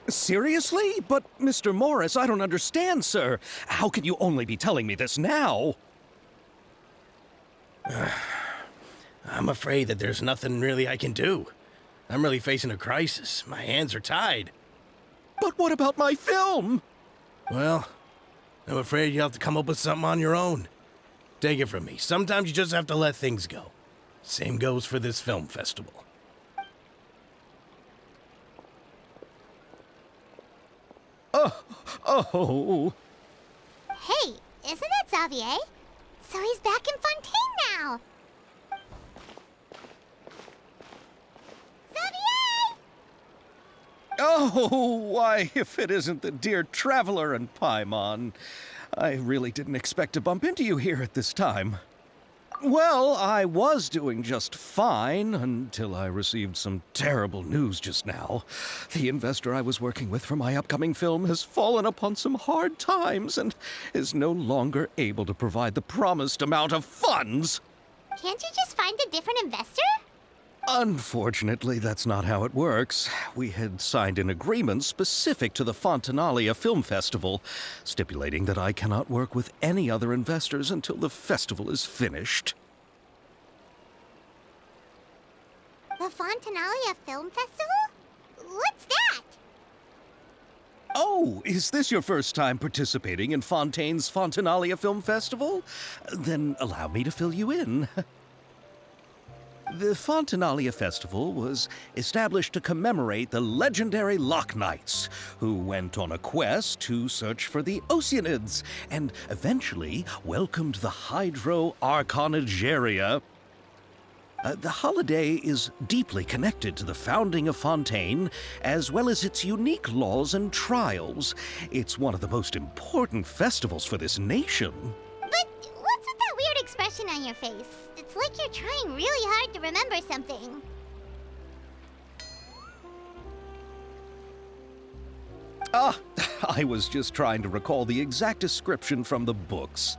Seriously? But, Mr. Morris, I don't understand, sir. How can you only be telling me this now? I'm afraid that there's nothing really I can do. I'm really facing a crisis. My hands are tied. But what about my film? Well, I'm afraid you'll have to come up with something on your own. Take it from me. Sometimes you just have to let things go. Same goes for this film festival. Oh. Hey, isn't that Xavier? So he's back in Fontaine now. Xavier! Oh, why, if it isn't the dear Traveler and Paimon. I really didn't expect to bump into you here at this time. Well, I was doing just fine until I received some terrible news just now. The investor I was working with for my upcoming film has fallen upon some hard times and is no longer able to provide the promised amount of funds. Can't you just find a different investor? Unfortunately, that's not how it works. We had signed an agreement specific to the Fontinalia Film Festival, stipulating that I cannot work with any other investors until the festival is finished. The Fontinalia Film Festival? What's that? Oh, is this your first time participating in Fontaine's Fontinalia Film Festival? Then allow me to fill you in. The Fontinalia Festival was established to commemorate the legendary Loch Knights, who went on a quest to search for the Oceanids and eventually welcomed the Hydro Archonigeria. The holiday is deeply connected to the founding of Fontaine, as well as its unique laws and trials. It's one of the most important festivals for this nation. But what's with that weird expression on your face? It's like you're trying really hard to remember something. I was just trying to recall the exact description from the books,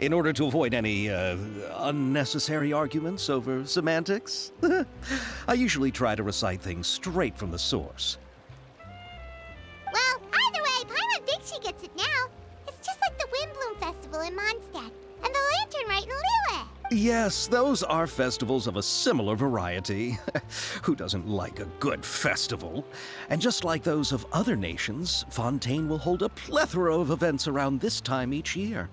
in order to avoid any unnecessary arguments over semantics. I usually try to recite things straight from the source. Well, either way, Paimon thinks she gets it now. It's just like the Windbloom Festival in Mondstadt, and the Lantern Rite in Lille. Yes, those are festivals of a similar variety. Who doesn't like a good festival? And just like those of other nations, Fontaine will hold a plethora of events around this time each year.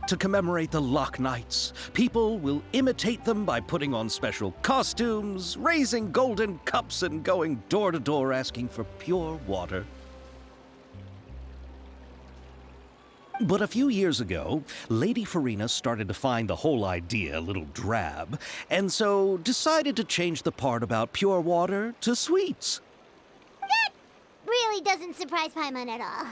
To commemorate the Loch Knights, people will imitate them by putting on special costumes, raising golden cups, and going door to door asking for pure water. But a few years ago, Lady Furina started to find the whole idea a little drab, and so decided to change the part about pure water to sweets. That really doesn't surprise Paimon at all.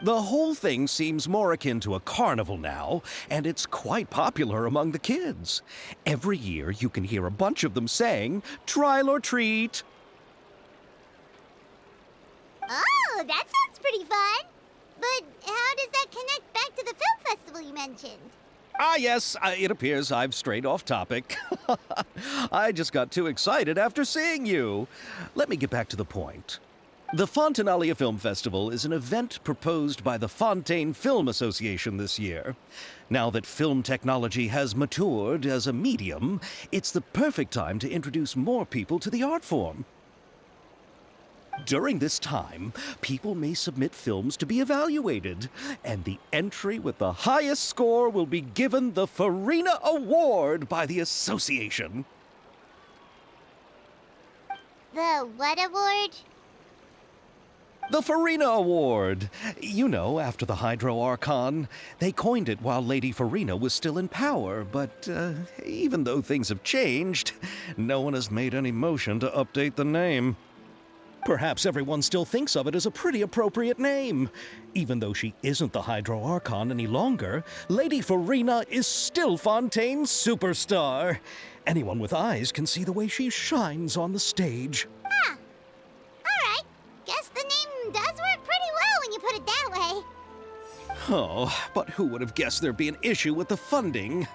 The whole thing seems more akin to a carnival now, and it's quite popular among the kids. Every year you can hear a bunch of them saying, "Trial or treat." Oh, that sounds pretty fun. But how does that connect back to the film festival you mentioned? Ah, yes, it appears I've strayed off topic. I just got too excited after seeing you. Let me get back to the point. The Fontinalia Film Festival is an event proposed by the Fontaine Film Association this year. Now that film technology has matured as a medium, it's the perfect time to introduce more people to the art form. During this time, people may submit films to be evaluated, and the entry with the highest score will be given the Furina Award by the association. The what award? The Furina Award. You know, after the Hydro Archon. They coined it while Lady Furina was still in power, but even though things have changed, no one has made any motion to update the name. Perhaps everyone still thinks of it as a pretty appropriate name. Even though she isn't the Hydro Archon any longer, Lady Furina is still Fontaine's superstar. Anyone with eyes can see the way she shines on the stage. Huh. Alright. Guess the name does work pretty well when you put it that way. Oh, but who would have guessed there'd be an issue with the funding?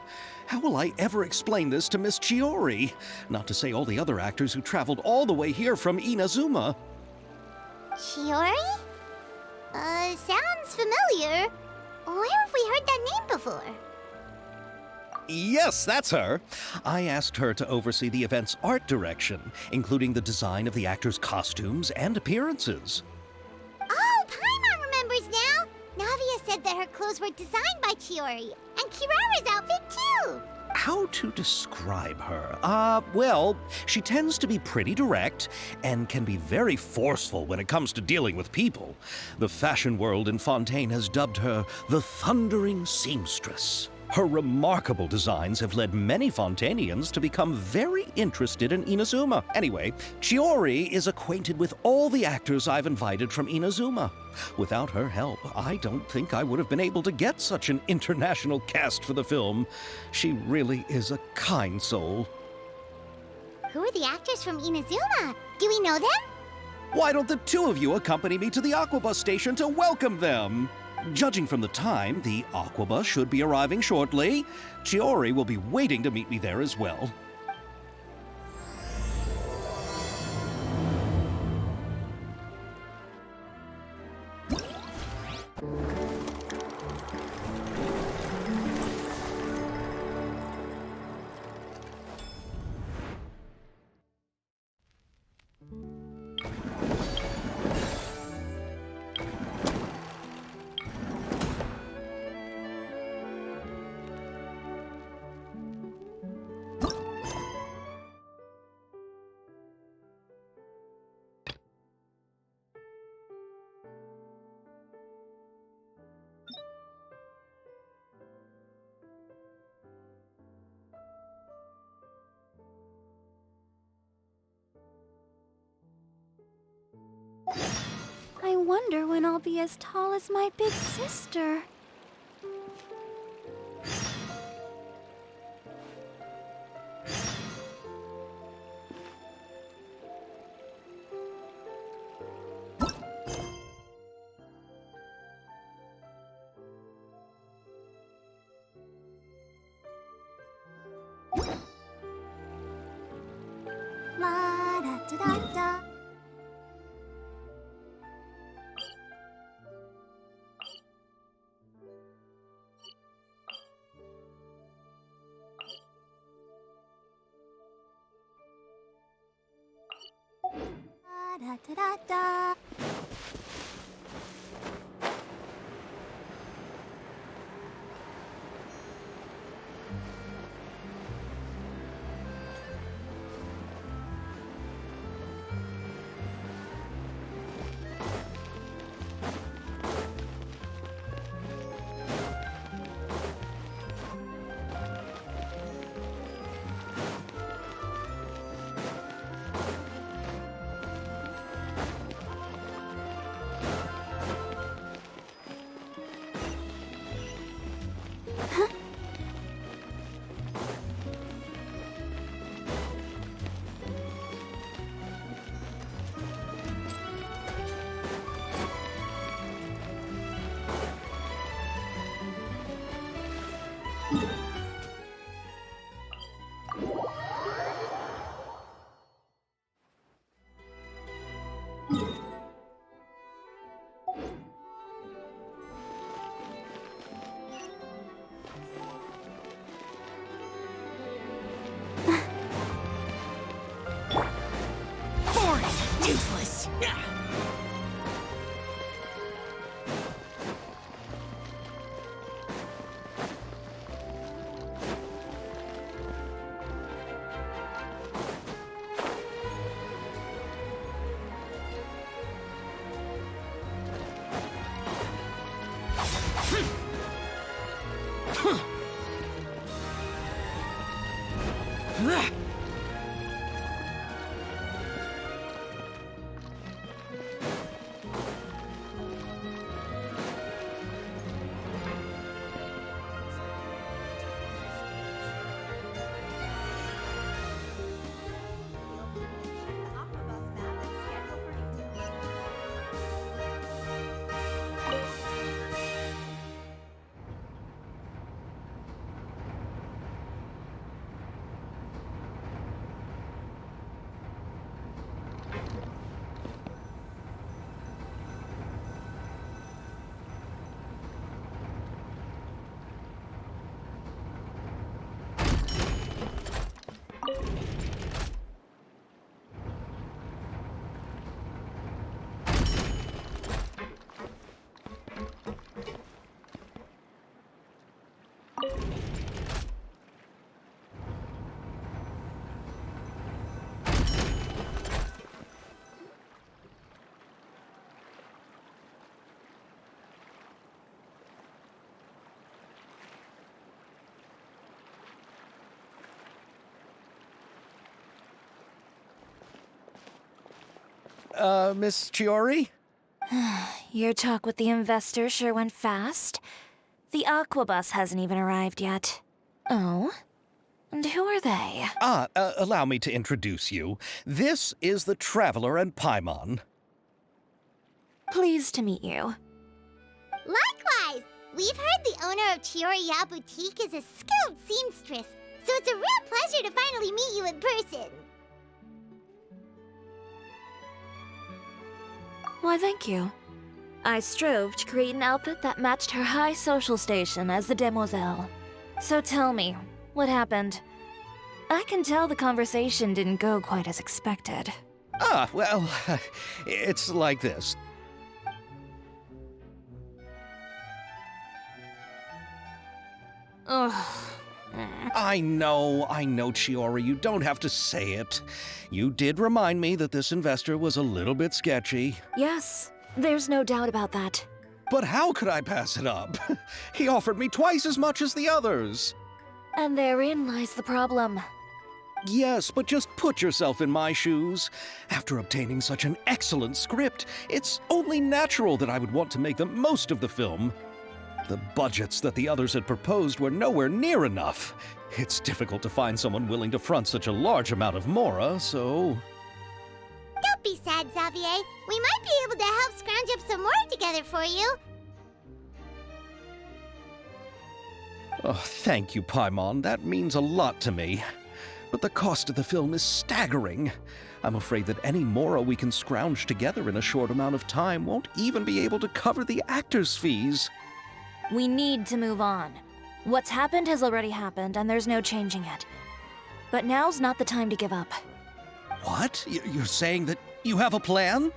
How will I ever explain this to Miss Chiori? Not to say all the other actors who traveled all the way here from Inazuma. Chiori? Sounds familiar. Where have we heard that name before? Yes, that's her. I asked her to oversee the event's art direction, including the design of the actors' costumes and appearances. Oh, Paimon remembers now! Navia said that her clothes were designed by Chiori, and Kirara's outfit too! How to describe her? Well, she tends to be pretty direct and can be very forceful when it comes to dealing with people. The fashion world in Fontaine has dubbed her the Thundering Seamstress. Her remarkable designs have led many Fontainians to become very interested in Inazuma. Anyway, Chiori is acquainted with all the actors I've invited from Inazuma. Without her help, I don't think I would have been able to get such an international cast for the film. She really is a kind soul. Who are the actors from Inazuma? Do we know them? Why don't the two of you accompany me to the Aquabus station to welcome them? Judging from the time, the Aquabus should be arriving shortly. Chiori will be waiting to meet me there as well. I wonder when I'll be as tall as my big sister. La da da da da. Da da da da. Useless! Miss Chiori? Your talk with the investor sure went fast. The Aquabus hasn't even arrived yet. Oh? And who are they? Allow me to introduce you. This is the Traveler and Paimon. Pleased to meet you. Likewise! We've heard the owner of Chiori Boutique is a skilled seamstress, so it's a real pleasure to finally meet you in person. Why, thank you. I strove to create an outfit that matched her high social station as the demoiselle. So tell me, what happened? I can tell the conversation didn't go quite as expected. Well, it's like this. Ugh. I know, Chiori, you don't have to say it. You did remind me that this investor was a little bit sketchy. Yes, there's no doubt about that. But how could I pass it up? He offered me twice as much as the others. And therein lies the problem. Yes, but just put yourself in my shoes. After obtaining such an excellent script, it's only natural that I would want to make the most of the film. The budgets that the others had proposed were nowhere near enough. It's difficult to find someone willing to front such a large amount of mora, so... Don't be sad, Xavier. We might be able to help scrounge up some more together for you. Oh, thank you, Paimon. That means a lot to me. But the cost of the film is staggering. I'm afraid that any mora we can scrounge together in a short amount of time won't even be able to cover the actors' fees. We need to move on. What's happened has already happened, and there's no changing it. But now's not the time to give up. What? You're saying that you have a plan?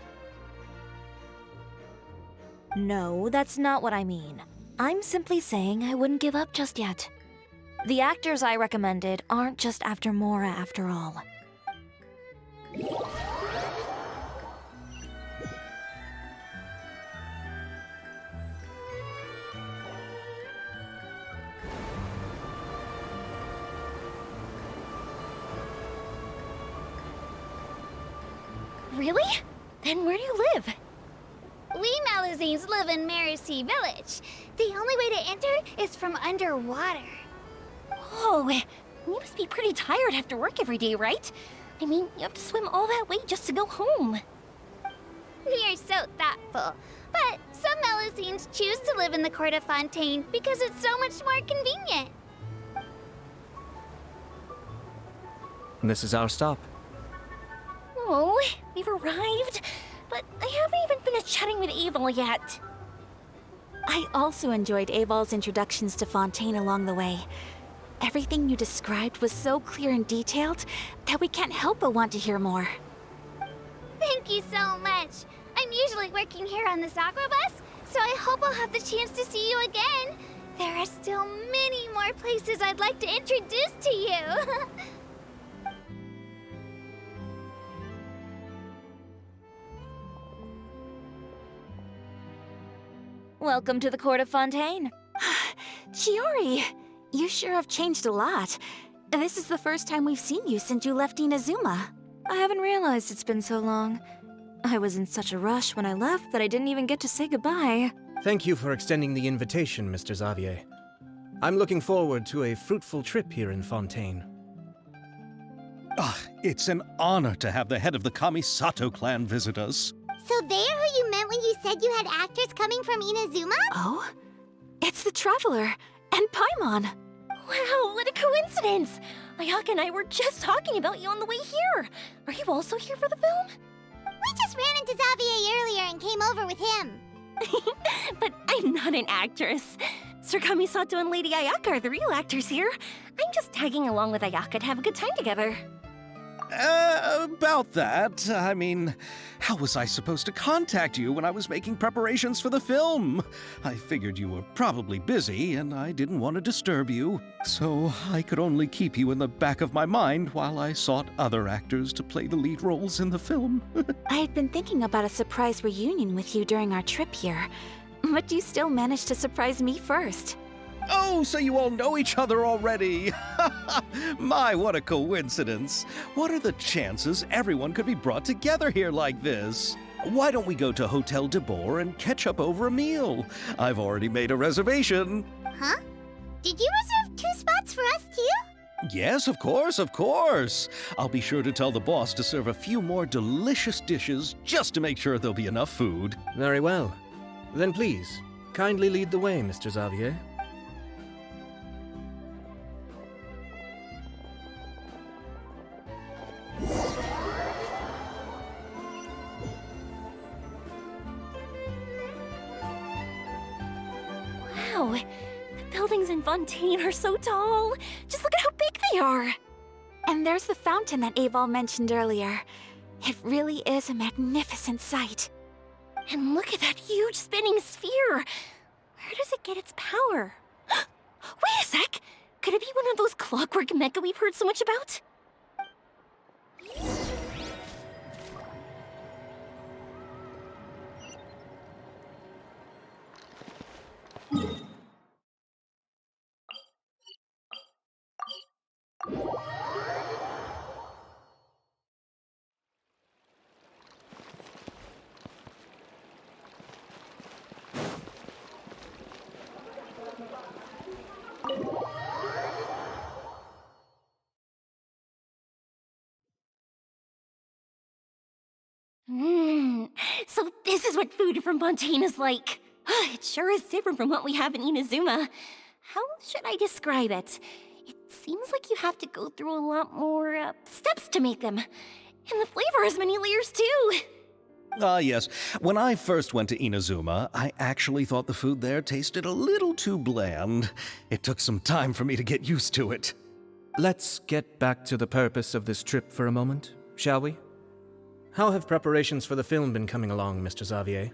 No, that's not what I mean. I'm simply saying I wouldn't give up just yet. The actors I recommended aren't just after Mora after all. Really? Then where do you live? We Malazines live in Mercy Village. The only way to enter is from underwater. Oh, you must be pretty tired after work every day, right? I mean, you have to swim all that way just to go home. We are so thoughtful. But some Malazines choose to live in the court of Fontaine because it's so much more convenient. This is our stop. Oh, we've arrived, but I haven't even finished chatting with Aval yet. I also enjoyed Aval's introductions to Fontaine along the way. Everything you described was so clear and detailed that we can't help but want to hear more. Thank you so much. I'm usually working here on this Aquabus, so I hope I'll have the chance to see you again. There are still many more places I'd like to introduce to you. Welcome to the court of Fontaine. Chiori, you sure have changed a lot. This is the first time we've seen you since you left Inazuma. I haven't realized it's been so long. I was in such a rush when I left that I didn't even get to say goodbye. Thank you for extending the invitation, Mr. Xavier. I'm looking forward to a fruitful trip here in Fontaine. It's an honor to have the head of the Kamisato clan visit us. So they're who you meant when you said you had actors coming from Inazuma? Oh? It's the Traveler and Paimon. Wow, what a coincidence! Ayaka and I were just talking about you on the way here. Are you also here for the film? We just ran into Xavier earlier and came over with him. But I'm not an actress. Sir Kamisato and Lady Ayaka are the real actors here. I'm just tagging along with Ayaka to have a good time together. About that, I mean, how was I supposed to contact you when I was making preparations for the film? I figured you were probably busy, and I didn't want to disturb you, so I could only keep you in the back of my mind while I sought other actors to play the lead roles in the film. I had been thinking about a surprise reunion with you during our trip here, but you still managed to surprise me first. Oh, so you all know each other already. My, what a coincidence. What are the chances everyone could be brought together here like this? Why don't we go to Hotel de Boer and catch up over a meal? I've already made a reservation. Huh? Did you reserve 2 spots for us too? Yes, of course, of course. I'll be sure to tell the boss to serve a few more delicious dishes just to make sure there'll be enough food. Very well. Then please, kindly lead the way, Mr. Xavier. Wow, the buildings in Fontaine are so tall. Just look at how big they are. And there's the fountain that Aval mentioned earlier. It really is a magnificent sight. And look at that huge spinning sphere. Where does it get its power? Wait a sec! Could it be one of those clockwork mecha we've heard so much about? So this is what food from Fontaine is like. It sure is different from what we have in Inazuma. How should I describe it? It seems like you have to go through a lot more steps to make them. And the flavor has many layers too. Ah, yes. When I first went to Inazuma, I actually thought the food there tasted a little too bland. It took some time for me to get used to it. Let's get back to the purpose of this trip for a moment, shall we? How have preparations for the film been coming along, Mr. Xavier?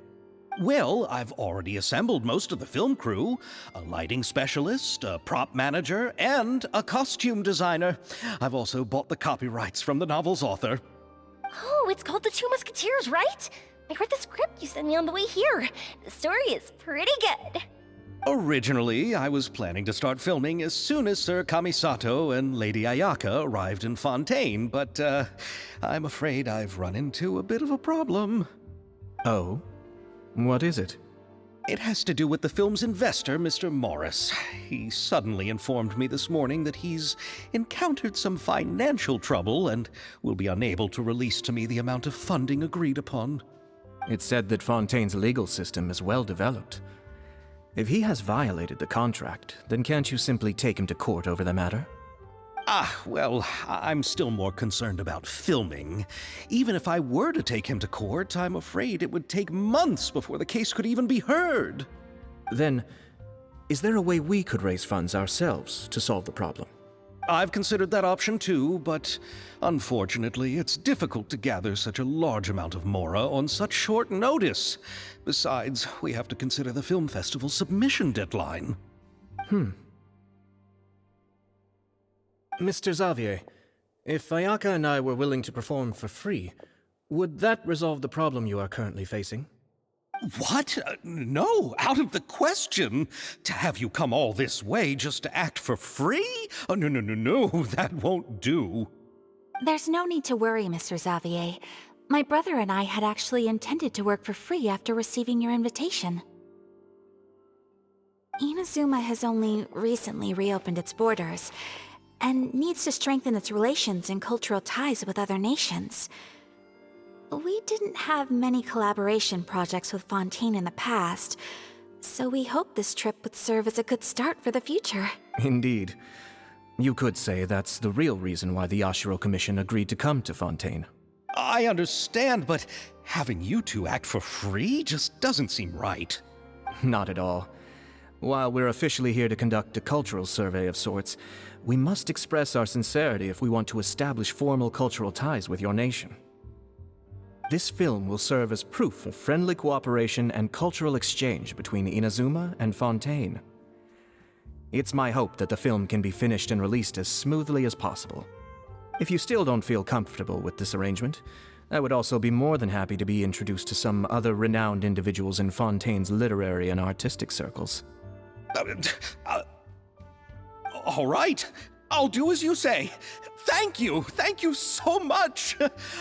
Well, I've already assembled most of the film crew. A lighting specialist, a prop manager, and a costume designer. I've also bought the copyrights from the novel's author. Oh, it's called The Two Musketeers, right? I read the script you sent me on the way here. The story is pretty good. Originally, I was planning to start filming as soon as Sir Kamisato and Lady Ayaka arrived in Fontaine, but I'm afraid I've run into a bit of a problem. Oh? What is it? It has to do with the film's investor, Mr. Morris. He suddenly informed me this morning that he's encountered some financial trouble and will be unable to release to me the amount of funding agreed upon. It's said that Fontaine's legal system is well developed. If he has violated the contract, then can't you simply take him to court over the matter? Well, I'm still more concerned about filming. Even if I were to take him to court, I'm afraid it would take months before the case could even be heard. Then, is there a way we could raise funds ourselves to solve the problem? I've considered that option too, but unfortunately, it's difficult to gather such a large amount of mora on such short notice. Besides, we have to consider the film festival's submission deadline. Mr. Xavier, if Ayaka and I were willing to perform for free, would that resolve the problem you are currently facing? What? No, out of the question. To have you come all this way just to act for free? Oh, no, that won't do. There's no need to worry, Mr. Xavier. My brother and I had actually intended to work for free after receiving your invitation. Inazuma has only recently reopened its borders, and needs to strengthen its relations and cultural ties with other nations. We didn't have many collaboration projects with Fontaine in the past, so we hoped this trip would serve as a good start for the future. Indeed. You could say that's the real reason why the Yashiro Commission agreed to come to Fontaine. I understand, but having you two act for free just doesn't seem right. Not at all. While we're officially here to conduct a cultural survey of sorts, we must express our sincerity if we want to establish formal cultural ties with your nation. This film will serve as proof of friendly cooperation and cultural exchange between Inazuma and Fontaine. It's my hope that the film can be finished and released as smoothly as possible. If you still don't feel comfortable with this arrangement, I would also be more than happy to be introduced to some other renowned individuals in Fontaine's literary and artistic circles. All right. I'll do as you say. Thank you. Thank you so much.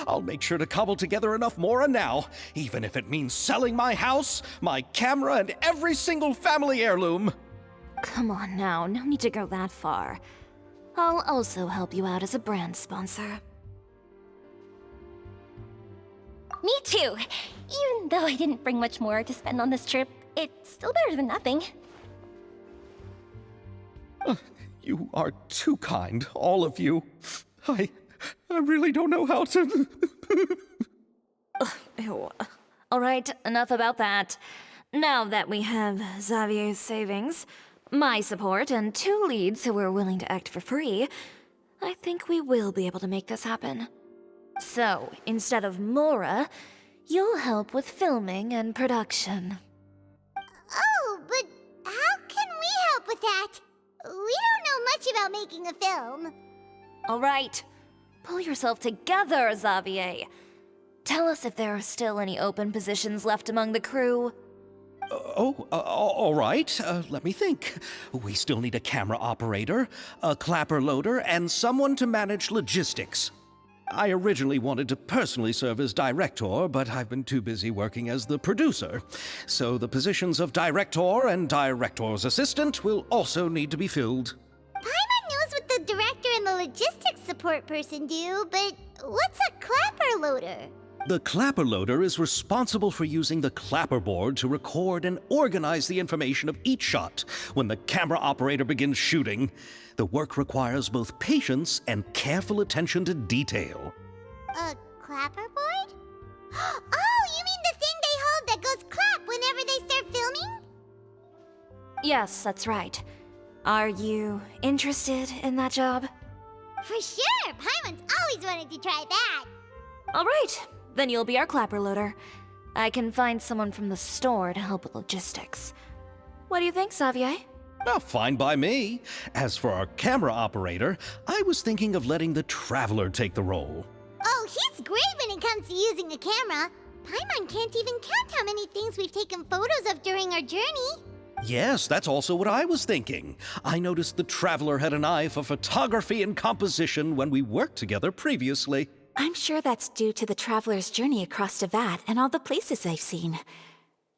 I'll make sure to cobble together enough Mora now, even if it means selling my house, my camera, and every single family heirloom. Come on now, no need to go that far. I'll also help you out as a brand sponsor. Me too. Even though I didn't bring much more to spend on this trip, it's still better than nothing. You are too kind, all of you. I really don't know how to... Ew. All right, enough about that. Now that we have Xavier's savings, my support, and 2 leads who are willing to act for free, I think we will be able to make this happen. So, instead of Mora, you'll help with filming and production. Oh, but how can we help with that? We don't know much about making a film. All right, pull yourself together, Xavier. Tell us if there are still any open positions left among the crew. All right. Let me think. We still need a camera operator, a clapper loader, and someone to manage logistics. I originally wanted to personally serve as director, but I've been too busy working as the producer. So the positions of director and director's assistant will also need to be filled. Paimon knows what the director and the logistics support person do, but what's a clapper loader? The clapper loader is responsible for using the clapper board to record and organize the information of each shot when the camera operator begins shooting. The work requires both patience and careful attention to detail. A clapper board? Oh, you mean the thing they hold that goes clap whenever they start filming? Yes, that's right. Are you interested in that job? For sure! Paimon's always wanted to try that. All right, then you'll be our clapper loader. I can find someone from the store to help with logistics. What do you think, Xavier? Oh, fine by me. As for our camera operator, I was thinking of letting the Traveler take the role. Oh, he's great when it comes to using a camera. Paimon can't even count how many things we've taken photos of during our journey. Yes, that's also what I was thinking. I noticed the Traveler had an eye for photography and composition when we worked together previously. I'm sure that's due to the traveler's journey across Devat and all the places they've seen.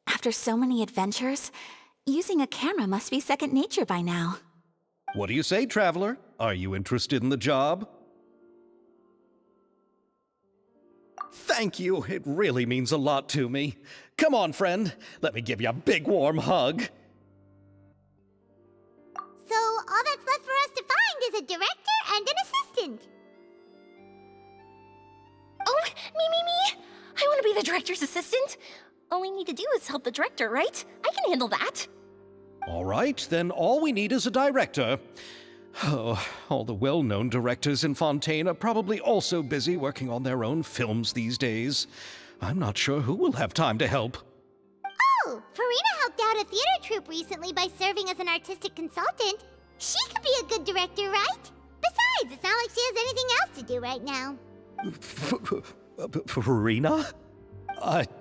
After so many adventures, using a camera must be second nature by now. What do you say, Traveler? Are you interested in the job? Thank you. It really means a lot to me. Come on, friend. Let me give you a big warm hug. So all that's left for us to find is a director and an assistant. Oh, me! I want to be the director's assistant. All we need to do is help the director, right? I can handle that. All right, then all we need is a director. Oh, all the well-known directors in Fontaine are probably also busy working on their own films these days. I'm not sure who will have time to help. Oh, Furina helped out a theater troupe recently by serving as an artistic consultant. She could be a good director, right? Besides, it's not like she has anything else to do right now. Furina?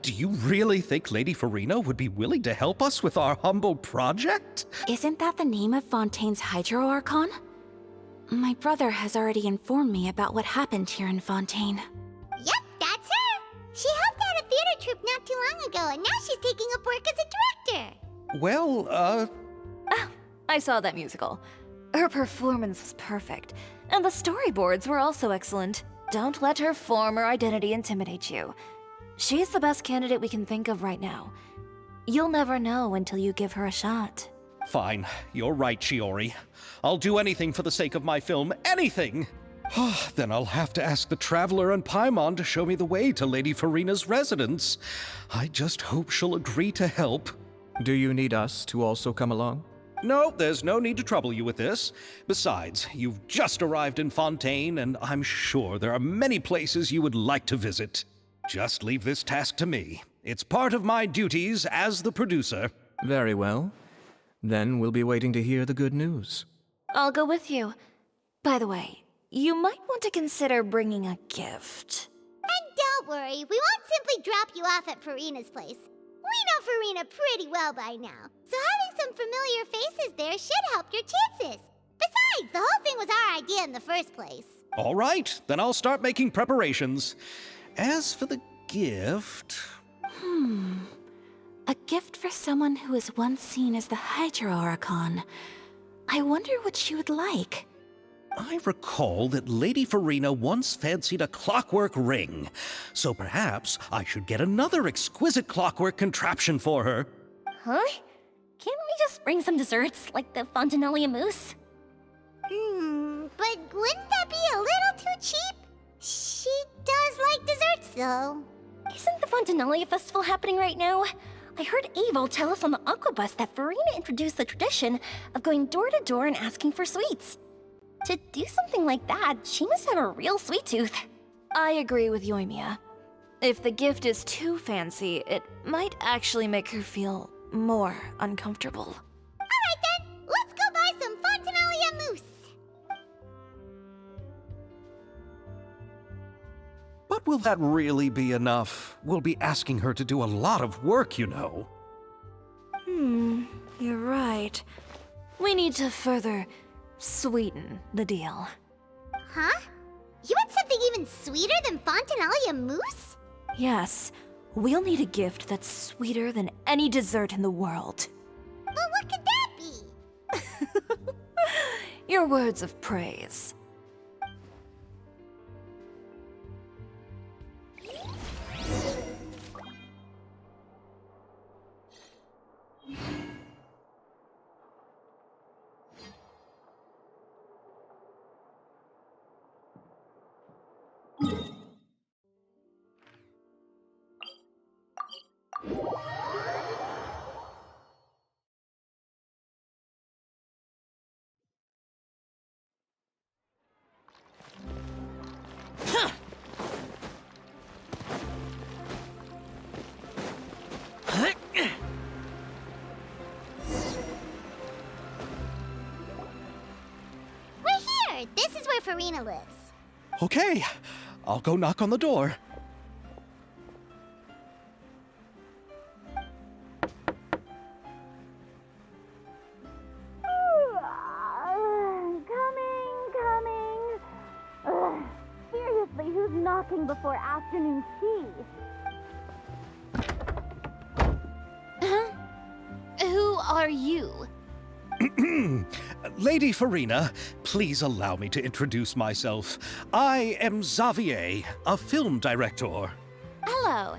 Do you really think Lady Furina would be willing to help us with our humble project? Isn't that the name of Fontaine's Hydro Archon? My brother has already informed me about what happened here in Fontaine. Yep, that's her. She helped out a theater troupe not too long ago, and now she's taking up work as a director. Well, I saw that musical. Her performance was perfect, and the storyboards were also excellent. Don't let her former identity intimidate you. She's the best candidate we can think of right now. You'll never know until you give her a shot. Fine. You're right, Chiori. I'll do anything for the sake of my film. Anything! Then I'll have to ask the Traveler and Paimon to show me the way to Lady Furina's residence. I just hope she'll agree to help. Do you need us to also come along? No, there's no need to trouble you with this. Besides, you've just arrived in Fontaine, and I'm sure there are many places you would like to visit. Just leave this task to me. It's part of my duties as the producer. Very well. Then we'll be waiting to hear the good news. I'll go with you. By the way, you might want to consider bringing a gift. And don't worry, we won't simply drop you off at Furina's place. We know Furina pretty well by now, so having some familiar faces there should help your chances. Besides, the whole thing was our idea in the first place. All right, then I'll start making preparations. As for the gift... A gift for someone who was once seen as the Hydro Archon. I wonder what she would like. I recall that Lady Furina once fancied a clockwork ring, so perhaps I should get another exquisite clockwork contraption for her. Huh? Can't we just bring some desserts, like the Fontinalia mousse? But wouldn't that be a little too cheap? She does like desserts, though. Isn't the Fontinalia festival happening right now? I heard Abel tell us on the Aquabus that Furina introduced the tradition of going door to door and asking for sweets. To do something like that, she must have a real sweet tooth. I agree with Yoimiya. If the gift is too fancy, it might actually make her feel more uncomfortable. Alright then, let's go buy some Fontinalia mousse. But will that really be enough? We'll be asking her to do a lot of work, you know. You're right. We need to further sweeten the deal. Huh? You want something even sweeter than Fontinalia mousse? Yes, we'll need a gift that's sweeter than any dessert in the world. But what could that be? Your words of praise. We're here! This is where Furina lives. Okay, I'll go knock on the door. Coming. Seriously, who's knocking before afternoon tea? Who are you? Lady Furina, please allow me to introduce myself. I am Xavier, a film director. Hello.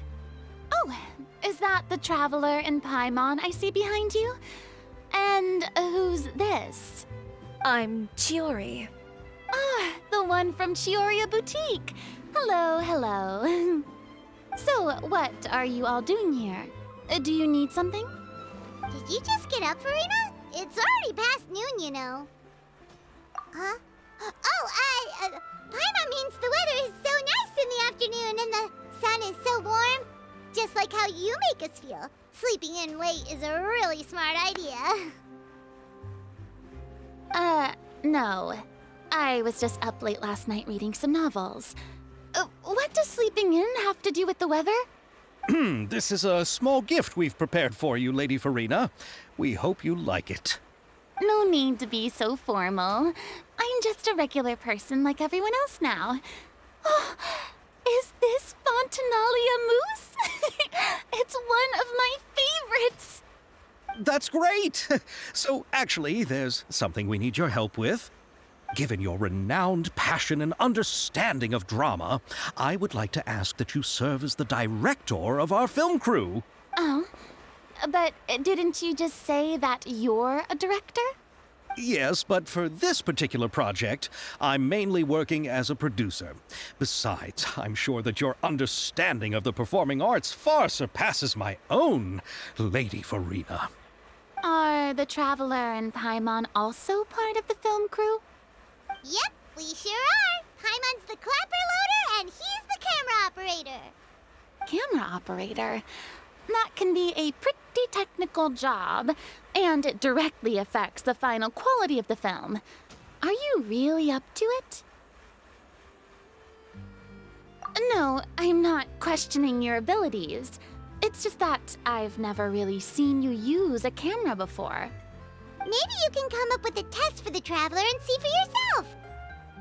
Oh, is that the traveler in Paimon I see behind you? And who's this? I'm Chiori. Ah, the one from Chiori Boutique. Hello, hello. So, what are you all doing here? Do you need something? Did you just get up, Furina? It's already past noon, you know. Huh? Oh, Paimon means the weather is so nice in the afternoon and the sun is so warm. Just like how you make us feel. Sleeping in late is a really smart idea. No. I was just up late last night reading some novels. What does sleeping in have to do with the weather? This is a small gift we've prepared for you, Lady Furina. We hope you like it. No need to be so formal. I'm just a regular person like everyone else now. Oh, is this Fontinalia mousse? It's one of my favorites. That's great! So, actually, there's something we need your help with. Given your renowned passion and understanding of drama, I would like to ask that you serve as the director of our film crew. Oh, but didn't you just say that you're a director? Yes, but for this particular project, I'm mainly working as a producer. Besides, I'm sure that your understanding of the performing arts far surpasses my own, Lady Furina. Are the Traveler and Paimon also part of the film crew? Yep, we sure are. Paimon's the clapper loader and he's the camera operator. Camera operator? That can be a pretty technical job, and it directly affects the final quality of the film. Are you really up to it? No, I'm not questioning your abilities. It's just that I've never really seen you use a camera before. Maybe you can come up with a test for the Traveler and see for yourself.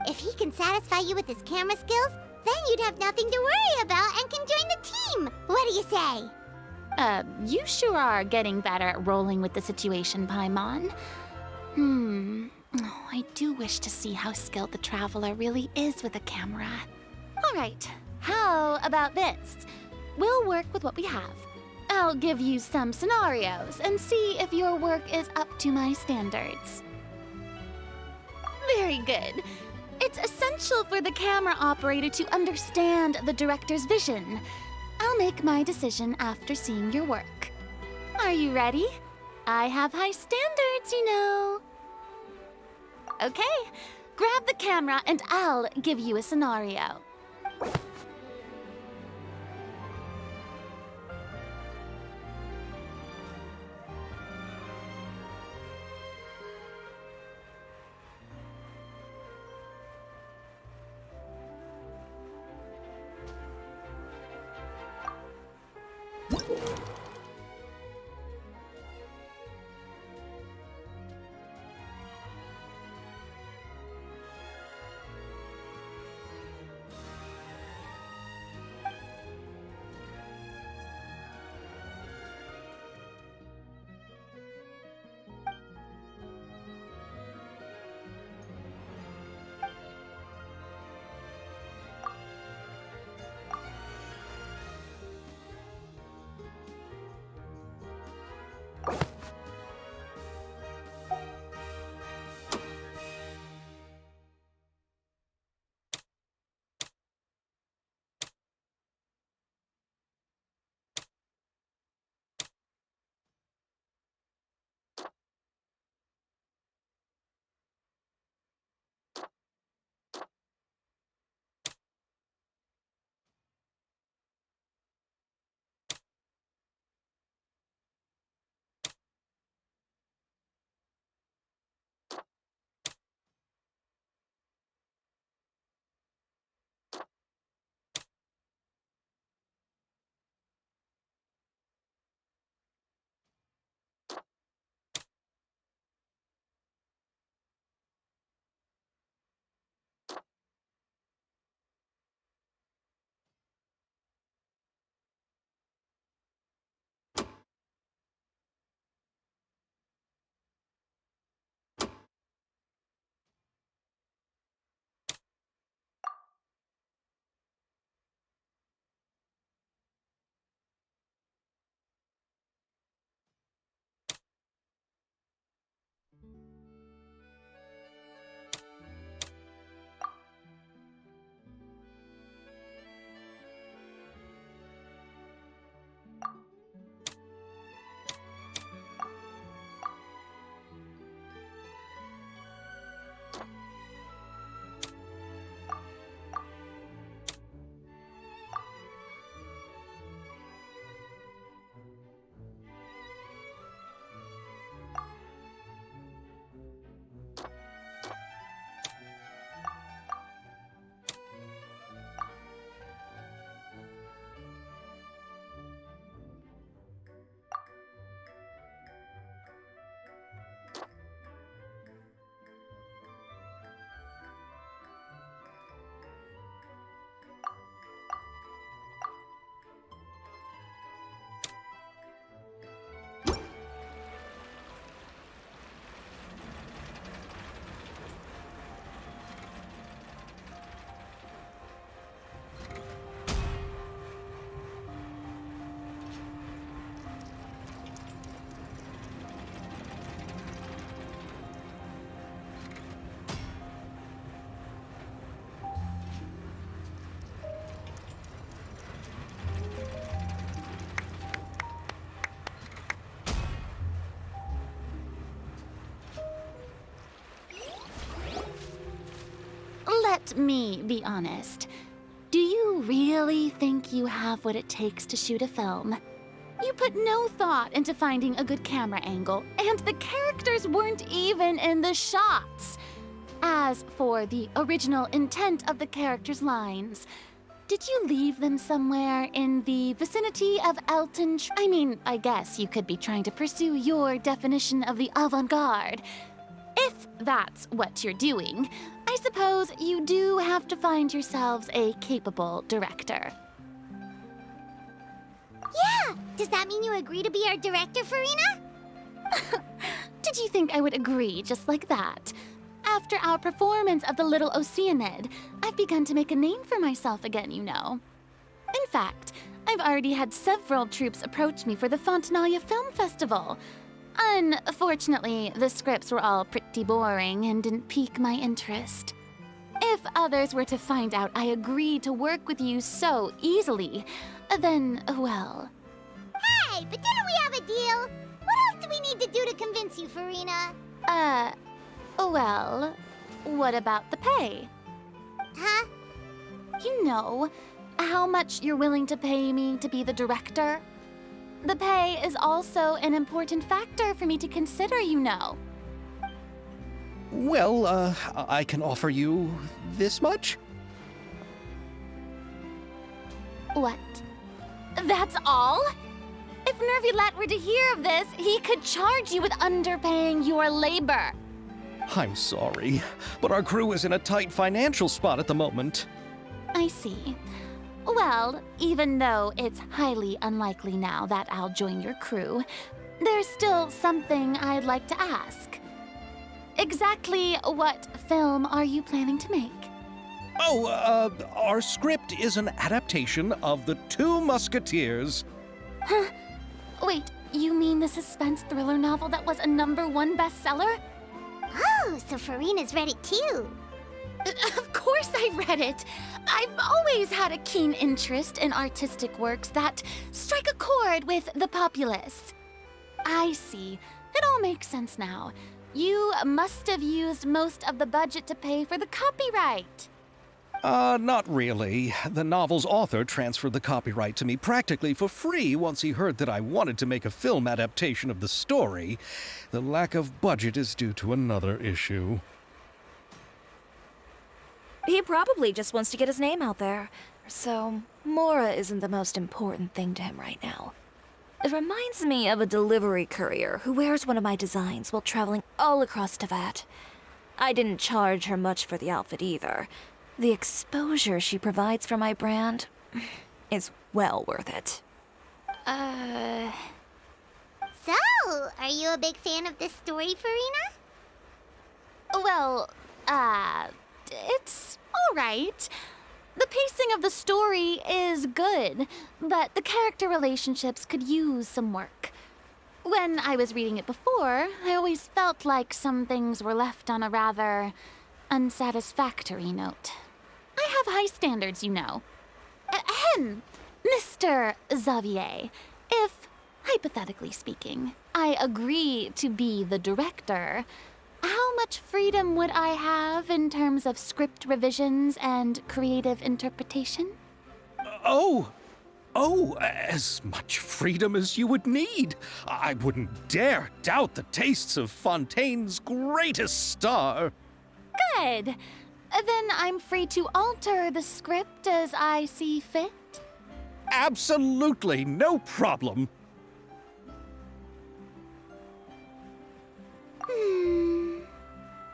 If he can satisfy you with his camera skills, then you'd have nothing to worry about and can join the team. What do you say? You sure are getting better at rolling with the situation, Paimon. Oh, I do wish to see how skilled the Traveler really is with a camera. All right, how about this? We'll work with what we have. I'll give you some scenarios and see if your work is up to my standards. Very good. It's essential for the camera operator to understand the director's vision. I'll make my decision after seeing your work. Are you ready? I have high standards, you know. Okay, grab the camera and I'll give you a scenario. Let me be honest. Do you really think you have what it takes to shoot a film? You put no thought into finding a good camera angle, and the characters weren't even in the shots. As for the original intent of the characters' lines, Did you leave them somewhere in the vicinity of Elton? I guess you could be trying to pursue your definition of the avant-garde. If that's what you're doing, I suppose you do have to find yourselves a capable director. Yeah! Does that mean you agree to be our director, Furina? Did you think I would agree just like that? After our performance of the Little Oceanid, I've begun to make a name for myself again, you know. In fact, I've already had several troops approach me for the Fontinalia Film Festival. Unfortunately, the scripts were all pretty boring and didn't pique my interest. If others were to find out I agreed to work with you so easily, then, well... Hey, but didn't we have a deal? What else do we need to do to convince you, Furina? Well, what about the pay? Huh? You know, how much you're willing to pay me to be the director? The pay is also an important factor for me to consider, you know. Well, I can offer you this much? What? That's all? If Nervylat were to hear of this, he could charge you with underpaying your labor. I'm sorry, but our crew is in a tight financial spot at the moment. I see. Well, even though it's highly unlikely now that I'll join your crew, there's still something I'd like to ask. Exactly what film are you planning to make? Oh, our script is an adaptation of The Two Musketeers. Huh? Wait, you mean the suspense thriller novel that was a #1 bestseller? Oh, so Furina's read it too. Of course I read it. I've always had a keen interest in artistic works that strike a chord with the populace. I see. It all makes sense now. You must have used most of the budget to pay for the copyright. Not really. The novel's author transferred the copyright to me practically for free once he heard that I wanted to make a film adaptation of the story. The lack of budget is due to another issue. He probably just wants to get his name out there. So, Mora isn't the most important thing to him right now. It reminds me of a delivery courier who wears one of my designs while traveling all across Teyvat. I didn't charge her much for the outfit either. The exposure she provides for my brand is well worth it. So, are you a big fan of this story, Furina? Well, it's all right. The pacing of the story is good, but the character relationships could use some work. When I was reading it before, I always felt like some things were left on a rather unsatisfactory note. I have high standards, you know. Ahem, Mr. Xavier, if, hypothetically speaking, I agree to be the director, how much freedom would I have in terms of script revisions and creative interpretation? Oh, as much freedom as you would need. I wouldn't dare doubt the tastes of Fontaine's greatest star. Good. Then I'm free to alter the script as I see fit? Absolutely, no problem.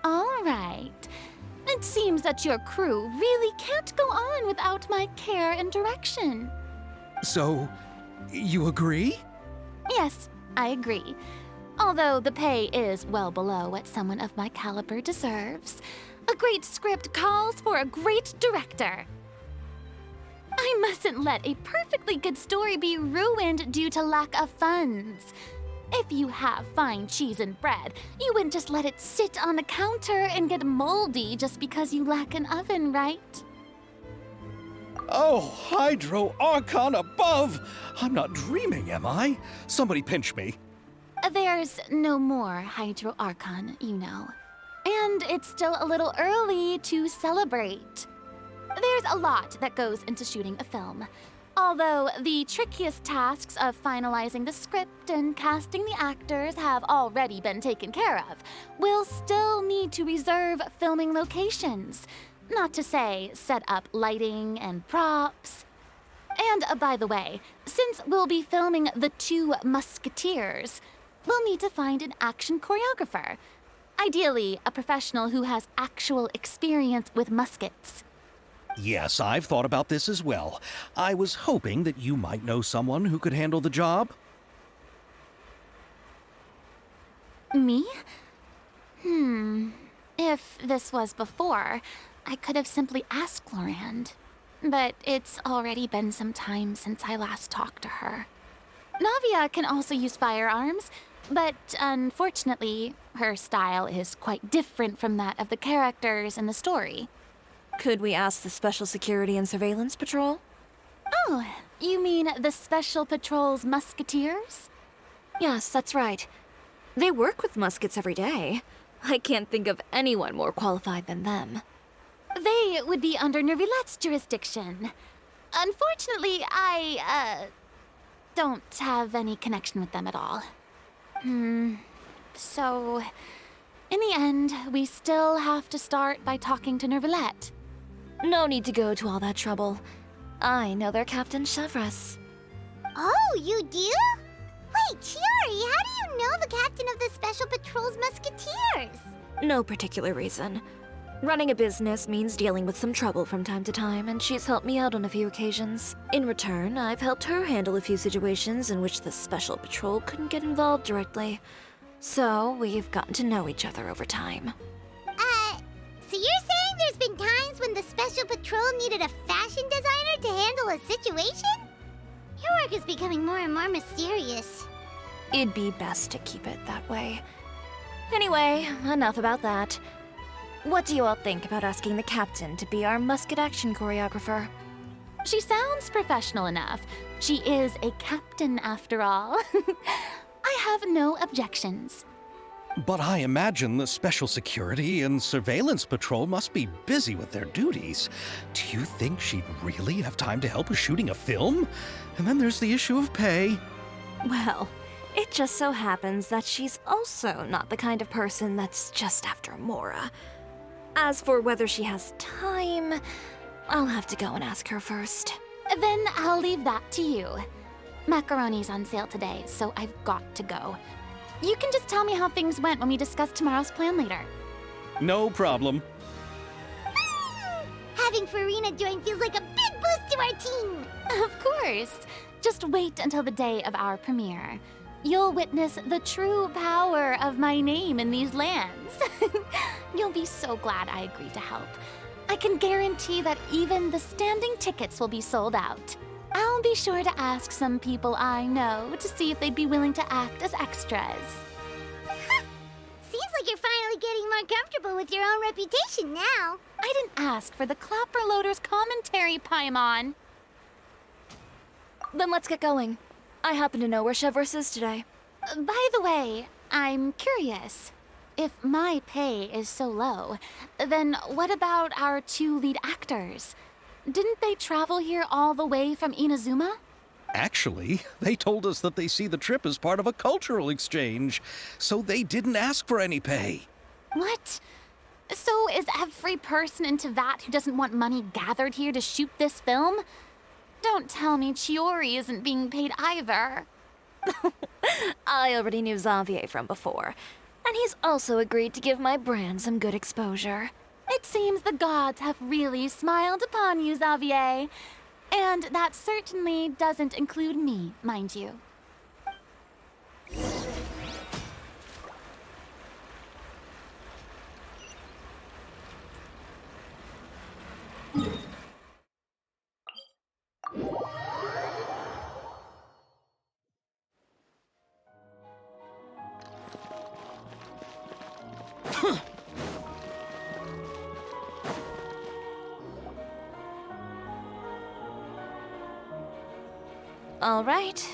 All right. It seems that your crew really can't go on without my care and direction. So, you agree? Yes, I agree. Although the pay is well below what someone of my caliber deserves. A great script calls for a great director. I mustn't let a perfectly good story be ruined due to lack of funds. If you have fine cheese and bread, you wouldn't just let it sit on the counter and get moldy just because you lack an oven, right? Oh, Hydro Archon above! I'm not dreaming, am I? Somebody pinch me. There's no more Hydro Archon, you know. And it's still a little early to celebrate. There's a lot that goes into shooting a film. Although the trickiest tasks of finalizing the script and casting the actors have already been taken care of, we'll still need to reserve filming locations. Not to say set up lighting and props. And by the way, since we'll be filming The Two Musketeers, we'll need to find an action choreographer. Ideally, a professional who has actual experience with muskets. Yes, I've thought about this as well. I was hoping that you might know someone who could handle the job. Me? If this was before, I could have simply asked Glorand. But it's already been some time since I last talked to her. Navia can also use firearms, but unfortunately, her style is quite different from that of the characters in the story. Could we ask the Special Security and Surveillance Patrol? Oh, you mean the Special Patrol's Musketeers? Yes, that's right. They work with muskets every day. I can't think of anyone more qualified than them. They would be under Nervilette's jurisdiction. Unfortunately, I don't have any connection with them at all. So, in the end, we still have to start by talking to Nervilette. No need to go to all that trouble. I know their Captain Chevreuse. Oh, you do? Wait, Chiori, how do you know the captain of the Special Patrol's Musketeers? No particular reason. Running a business means dealing with some trouble from time to time, and she's helped me out on a few occasions. In return, I've helped her handle a few situations in which the Special Patrol couldn't get involved directly. So, we've gotten to know each other over time. So you're saying there's been times when the Special Patrol needed a fashion designer to handle a situation? Your work is becoming more and more mysterious. It'd be best to keep it that way. Anyway, enough about that. What do you all think about asking the captain to be our musket action choreographer? She sounds professional enough. She is a captain after all. I have no objections. But I imagine the Special Security and Surveillance Patrol must be busy with their duties. Do you think she'd really have time to help with shooting a film? And then there's the issue of pay. Well, it just so happens that she's also not the kind of person that's just after Mora. As for whether she has time, I'll have to go and ask her first. Then I'll leave that to you. Macaroni's on sale today, so I've got to go. You can just tell me how things went when we discuss tomorrow's plan later. No problem. Having Furina join feels like a big boost to our team! Of course. Just wait until the day of our premiere. You'll witness the true power of my name in these lands. You'll be so glad I agreed to help. I can guarantee that even the standing tickets will be sold out. I'll be sure to ask some people I know to see if they'd be willing to act as extras. Seems like you're finally getting more comfortable with your own reputation now. I didn't ask for the Clapper Loader's commentary, Paimon. Then let's get going. I happen to know where Chevreuse is today. By the way, I'm curious. If my pay is so low, then what about our two lead actors? Didn't they travel here all the way from Inazuma? Actually, they told us that they see the trip as part of a cultural exchange, so they didn't ask for any pay. What? So is every person in Teyvat who doesn't want money gathered here to shoot this film? Don't tell me Chiori isn't being paid either. I already knew Xavier from before, and he's also agreed to give my brand some good exposure. It seems the gods have really smiled upon you, Xavier. And that certainly doesn't include me, mind you. All right,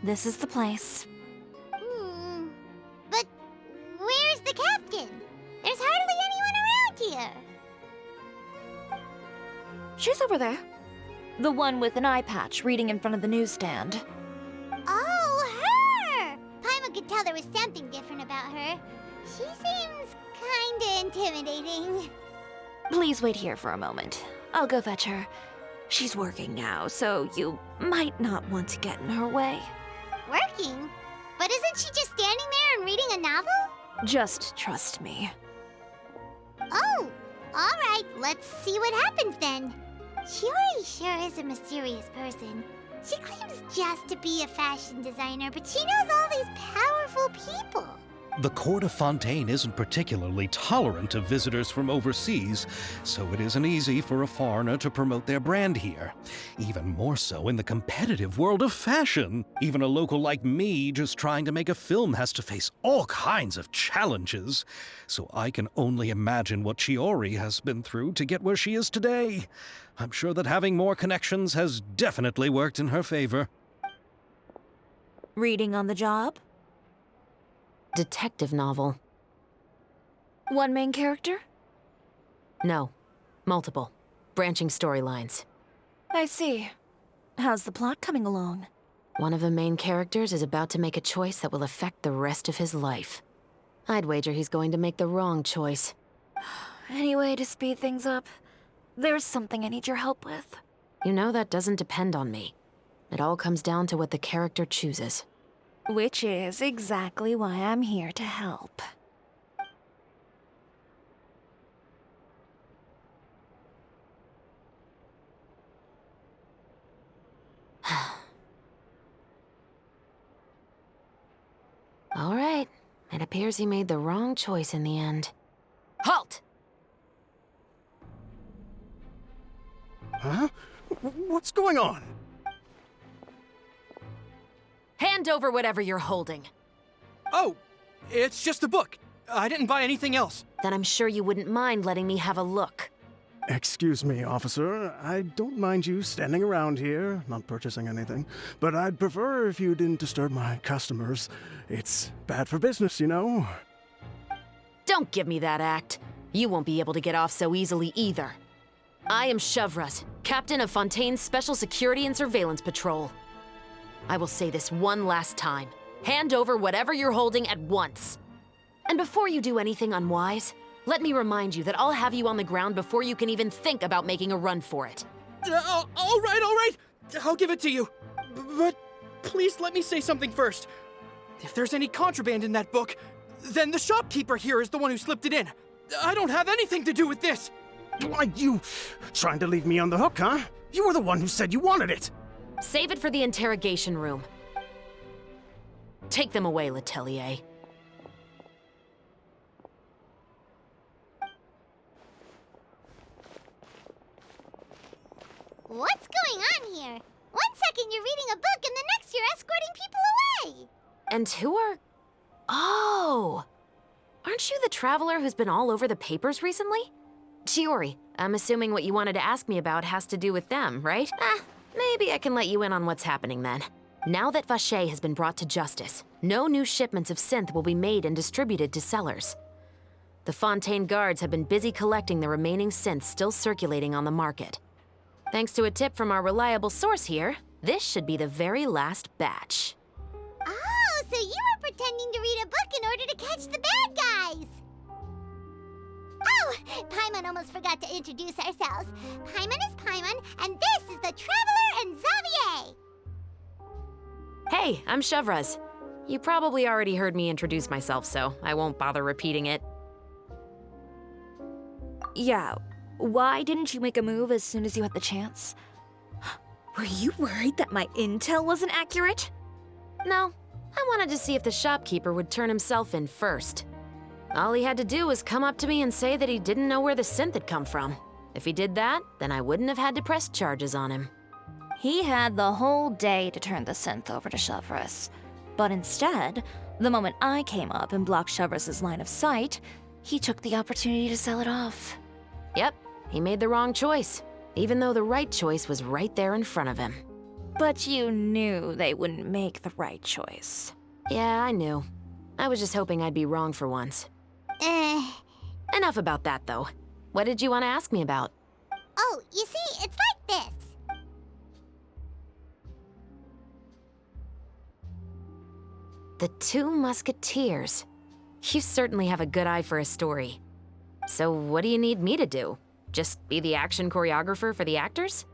this is the place. But where's the captain? There's hardly anyone around here. She's over there. The one with an eye patch reading in front of the newsstand. Oh, her! Paimon could tell there was something different about her. She seems kinda intimidating. Please wait here for a moment. I'll go fetch her. She's working now, so you might not want to get in her way. Working? But isn't she just standing there and reading a novel? Just trust me. Oh, alright, let's see what happens then. Chiori sure is a mysterious person. She claims just to be a fashion designer, but she knows all these powerful people. The court of Fontaine isn't particularly tolerant of visitors from overseas, so it isn't easy for a foreigner to promote their brand here. Even more so in the competitive world of fashion. Even a local like me just trying to make a film has to face all kinds of challenges. So I can only imagine what Chiori has been through to get where she is today. I'm sure that having more connections has definitely worked in her favor. Reading on the job? Detective novel. One main character? No. Multiple. Branching storylines. I see. How's the plot coming along? One of the main characters is about to make a choice that will affect the rest of his life. I'd wager he's going to make the wrong choice. Any way to speed things up? There's something I need your help with. You know that doesn't depend on me. It all comes down to what the character chooses. Which is exactly why I'm here to help. All right. It appears he made the wrong choice in the end. Halt! Huh? What's going on? Hand over whatever you're holding. Oh, it's just a book. I didn't buy anything else. Then I'm sure you wouldn't mind letting me have a look. Excuse me, officer. I don't mind you standing around here, not purchasing anything, but I'd prefer if you didn't disturb my customers. It's bad for business, you know. Don't give me that act. You won't be able to get off so easily either. I am Chevreuse, captain of Fontaine's Special Security and Surveillance Patrol. I will say this one last time. Hand over whatever you're holding at once. And before you do anything unwise, let me remind you that I'll have you on the ground before you can even think about making a run for it. All right. I'll give it to you. But please let me say something first. If there's any contraband in that book, then the shopkeeper here is the one who slipped it in. I don't have anything to do with this. Why, you trying to leave me on the hook, huh? You were the one who said you wanted it. Save it for the interrogation room. Take them away, Letelier. What's going on here? One second you're reading a book and the next you're escorting people away. And who are... Oh! Aren't you the traveler who's been all over the papers recently? Chiori, I'm assuming what you wanted to ask me about has to do with them, right? Maybe I can let you in on what's happening then. Now that Vacher has been brought to justice, no new shipments of synth will be made and distributed to sellers. The Fontaine guards have been busy collecting the remaining synths still circulating on the market. Thanks to a tip from our reliable source here, this should be the very last batch. Oh, so you were pretending to read a book in order to catch the bad guys. Oh, Paimon almost forgot to introduce ourselves. Paimon is Paimon, and this is the Traveler and Xavier. Hey, I'm Chevreuse. You probably already heard me introduce myself, so I won't bother repeating it. Yeah, why didn't you make a move as soon as you had the chance? Were you worried that my intel wasn't accurate? No, I wanted to see if the shopkeeper would turn himself in first. All he had to do was come up to me and say that he didn't know where the synth had come from. If he did that, then I wouldn't have had to press charges on him. He had the whole day to turn the synth over to Chevreuse. But instead, the moment I came up and blocked Chevreuse's line of sight, he took the opportunity to sell it off. Yep, he made the wrong choice, even though the right choice was right there in front of him. But you knew they wouldn't make the right choice. Yeah, I knew. I was just hoping I'd be wrong for once. Enough about that, though. What did you want to ask me about? Oh, you see, it's like this. The Two Musketeers. You certainly have a good eye for a story. So what do you need me to do? Just be the action choreographer for the actors?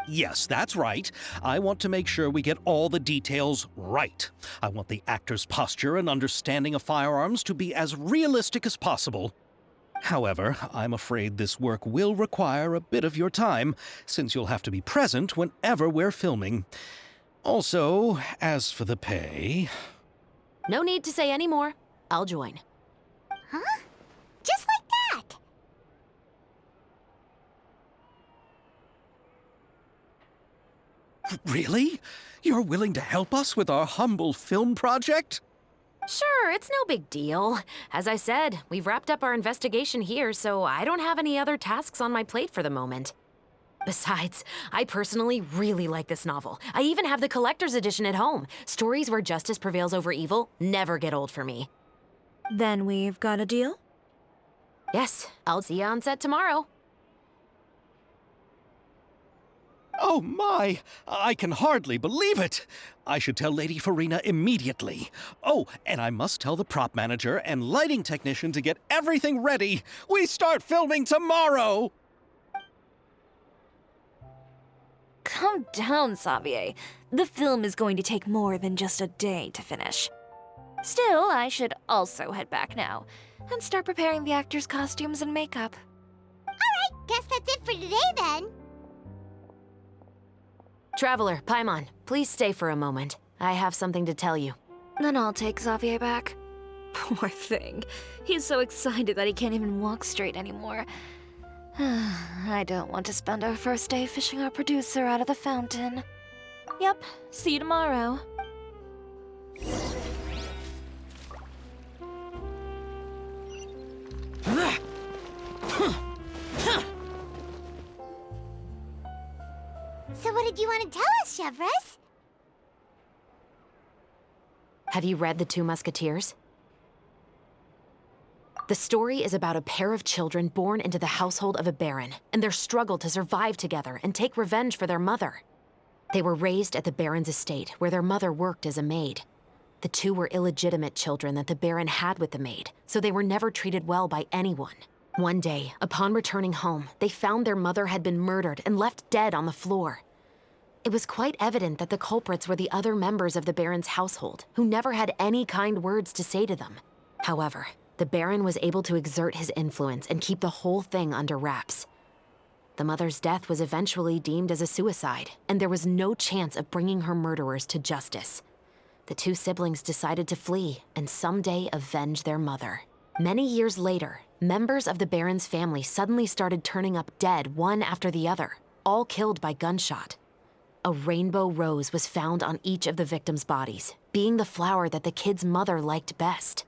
Yes, that's right. I want to make sure we get all the details right. I want the actor's posture and understanding of firearms to be as realistic as possible. However, I'm afraid this work will require a bit of your time, since you'll have to be present whenever we're filming. Also, as for the pay... No need to say any more. I'll join. Huh? Just like that? Really? You're willing to help us with our humble film project? Sure, it's no big deal. As I said, we've wrapped up our investigation here, so I don't have any other tasks on my plate for the moment. Besides, I personally really like this novel. I even have the collector's edition at home. Stories where justice prevails over evil never get old for me. Then we've got a deal? Yes, I'll see you on set tomorrow. Oh my! I can hardly believe it! I should tell Lady Furina immediately. Oh, and I must tell the prop manager and lighting technician to get everything ready. We start filming tomorrow! Calm down, Xavier. The film is going to take more than just a day to finish. Still, I should also head back now and start preparing the actors' costumes and makeup. Alright, guess that's it for today then. Traveler, Paimon, please stay for a moment. I have something to tell you. Then I'll take Xavier back. Poor thing. He's so excited that he can't even walk straight anymore. I don't want to spend our first day fishing our producer out of the fountain. Yep, see you tomorrow. So what did you want to tell us, Chevreuse? Have you read The Two Musketeers? The story is about a pair of children born into the household of a baron and their struggle to survive together and take revenge for their mother. They were raised at the baron's estate, where their mother worked as a maid. The two were illegitimate children that the baron had with the maid, so they were never treated well by anyone. One day, upon returning home, they found their mother had been murdered and left dead on the floor. It was quite evident that the culprits were the other members of the baron's household, who never had any kind words to say to them. However, the baron was able to exert his influence and keep the whole thing under wraps. The mother's death was eventually deemed as a suicide, and there was no chance of bringing her murderers to justice. The two siblings decided to flee and someday avenge their mother. Many years later, members of the baron's family suddenly started turning up dead one after the other, all killed by gunshot. A rainbow rose was found on each of the victims' bodies, being the flower that the kid's mother liked best.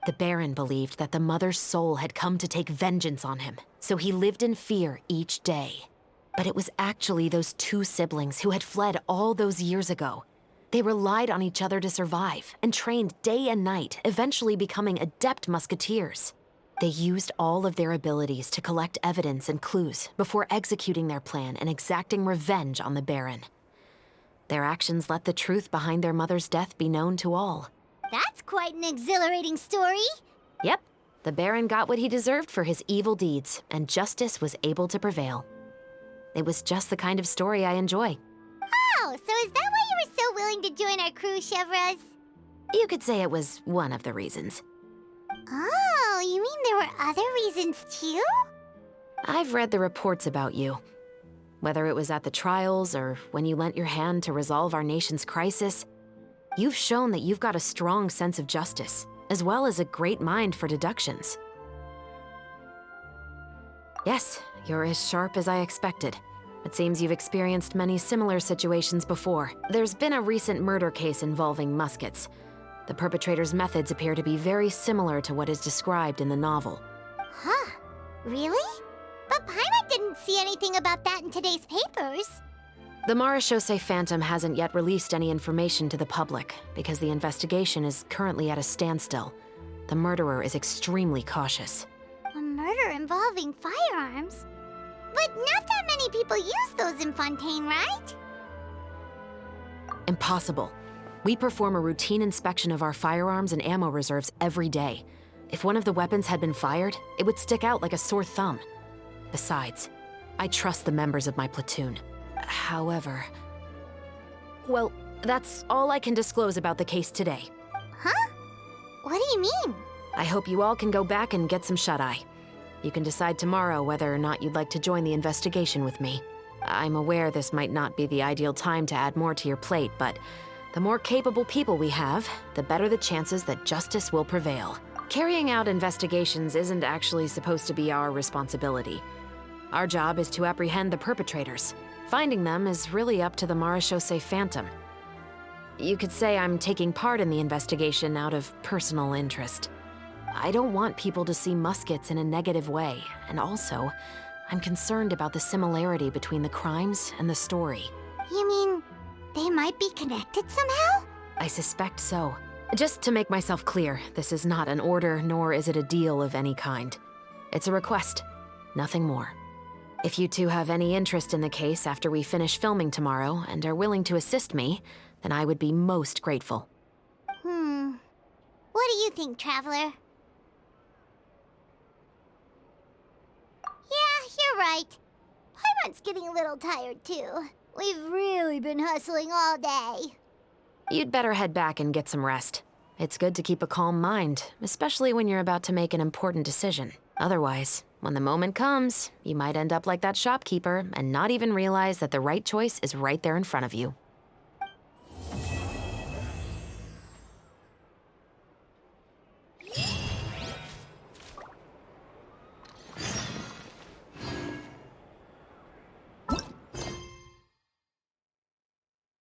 The baron believed that the mother's soul had come to take vengeance on him, so he lived in fear each day. But it was actually those two siblings who had fled all those years ago. They relied on each other to survive and trained day and night, eventually becoming adept musketeers. They used all of their abilities to collect evidence and clues before executing their plan and exacting revenge on the baron. Their actions let the truth behind their mother's death be known to all. That's quite an exhilarating story. Yep, the baron got what he deserved for his evil deeds, and justice was able to prevail. It was just the kind of story I enjoy. Oh, so is that why you were so willing to join our crew, Chevreuse? You could say it was one of the reasons. Oh, you mean there were other reasons too? I've read the reports about you. Whether it was at the trials or when you lent your hand to resolve our nation's crisis, you've shown that you've got a strong sense of justice, as well as a great mind for deductions. Yes, you're as sharp as I expected. It seems you've experienced many similar situations before. There's been a recent murder case involving Muskets. The perpetrator's methods appear to be very similar to what is described in the novel. Huh? Really? But Paimon didn't see anything about that in today's papers. The Marechaussee Phantom hasn't yet released any information to the public because the investigation is currently at a standstill. The murderer is extremely cautious. A murder involving firearms? But not that many people use those in Fontaine, right? Impossible. We perform a routine inspection of our firearms and ammo reserves every day. If one of the weapons had been fired, it would stick out like a sore thumb. Besides, I trust the members of my platoon. However... Well, that's all I can disclose about the case today. Huh? What do you mean? I hope you all can go back and get some shut-eye. You can decide tomorrow whether or not you'd like to join the investigation with me. I'm aware this might not be the ideal time to add more to your plate, but the more capable people we have, the better the chances that justice will prevail. Carrying out investigations isn't actually supposed to be our responsibility. Our job is to apprehend the perpetrators. Finding them is really up to the miHoYo Phantom. You could say I'm taking part in the investigation out of personal interest. I don't want people to see Muskets in a negative way, and also, I'm concerned about the similarity between the crimes and the story. You mean they might be connected somehow? I suspect so. Just to make myself clear, this is not an order, nor is it a deal of any kind. It's a request, nothing more. If you two have any interest in the case after we finish filming tomorrow and are willing to assist me, then I would be most grateful. What do you think, Traveler? Yeah, you're right. Paimon's getting a little tired, too. We've really been hustling all day. You'd better head back and get some rest. It's good to keep a calm mind, especially when you're about to make an important decision. Otherwise, when the moment comes, you might end up like that shopkeeper and not even realize that the right choice is right there in front of you.